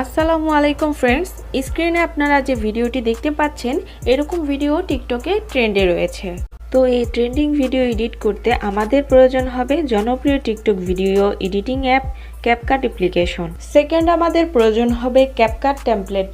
আসসালামু আলাইকুম ফ্রেন্ডস, স্ক্রিনে আপনারা যে ভিডিওটি দেখতে পাচ্ছেন এরকম ভিডিও টিকটকে ট্রেন্ডে রয়েছে। তো এই ট্রেন্ডিং ভিডিও এডিট করতে আমাদের প্রয়োজন হবে জনপ্রিয় TikTok video editing app CapCut application. Second আমাদের প্রয়োজন হবে ক্যাপকাট টেমপ্লেট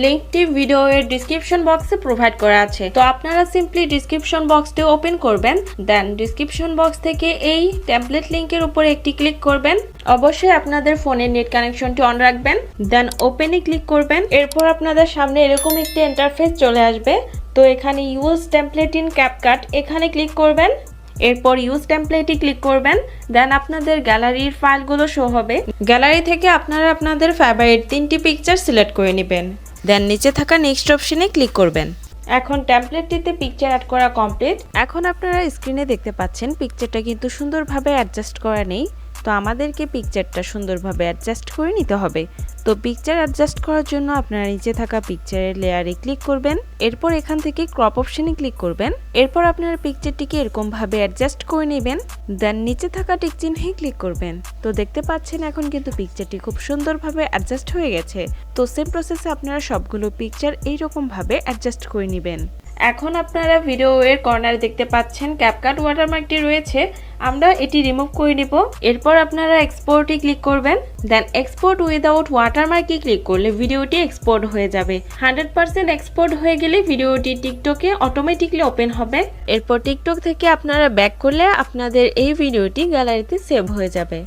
লিঙ্কটি ভিডিওর ডিসক্রিপশন বক্সে প্রোভাইড করা আছে। তো আপনারা সিম্পলি ডিসক্রিপশন বক্সটি ওপেন করবেন, দেন ডিসক্রিপশন বক্স থেকে এই টেমপ্লেট লিঙ্কের উপরে একটি ক্লিক করবেন। অবশ্যই আপনাদের ফোনের নেট কানেকশনটি অন রাখবেন, দেন ওপেনে ক্লিক করবেন। এরপর আপনাদের সামনে এরকম একটি ইন্টারফেস চলে আসবে। তো এখানে ইউজ টেমপ্লেট ইন ক্যাপকাট এখানে ক্লিক করবেন। এরপর ইউজ টেমপ্লেটে ক্লিক করবেন, দেন আপনাদের গ্যালারির ফাইলগুলো শো হবে। গ্যালারি থেকে আপনারা আপনাদের ফেভারিট 3টি পিকচার সিলেক্ট করে নেবেন, দেন নিচে থাকা নেক্সট অপশনে ক্লিক করবেন। এখন টেমপ্লেটটিতে পিকচার অ্যাড করা কমপ্লিট। এখন আপনারা স্ক্রিনে দেখতে পাচ্ছেন পিকচারটা কিন্তু সুন্দরভাবে অ্যাডজাস্ট করা নেই। তো আমাদেরকে পিকচারটা সুন্দরভাবে অ্যাডজাস্ট করে নিতে হবে। তো পিকচার অ্যাডজাস্ট করার জন্য আপনারা নিচে থাকা পিকচারের লেয়ারে ক্লিক করবেন। এরপর এখান থেকে ক্রপ অপশনে ক্লিক করবেন। এরপর আপনারা পিকচারটিকে এরকমভাবে অ্যাডজাস্ট করে নেবেন, দেন নিচে থাকা টিক চিহ্নে ক্লিক করবেন। তো দেখতে পাচ্ছেন এখন কিন্তু পিকচারটি খুব সুন্দরভাবে অ্যাডজাস্ট হয়ে গেছে। তো সেম প্রসেসে আপনারা সবগুলো পিকচার এইরকমভাবে অ্যাডজাস্ট করে নেবেন। এখন আপনারা ভিডিওর কর্নারে দেখতে পাচ্ছেন ক্যাপকাট ওয়াটারমার্কটি রয়েছে, আমরা এটি রিমুভ করে নিব। এরপর আপনারা এক্সপোর্টে ক্লিক করবেন, দেন এক্সপোর্ট উইদাউট ওয়াটারমার্কে ক্লিক করলে ভিডিওটি এক্সপোর্ট হয়ে যাবে। 100% এক্সপোর্ট হয়ে গেলে ভিডিওটি টিকটকে অটোমেটিকলি ওপেন হবে। এরপর টিকটক থেকে আপনারা ব্যাক করলে আপনাদের এই ভিডিওটি গ্যালারিতে সেভ হয়ে যাবে।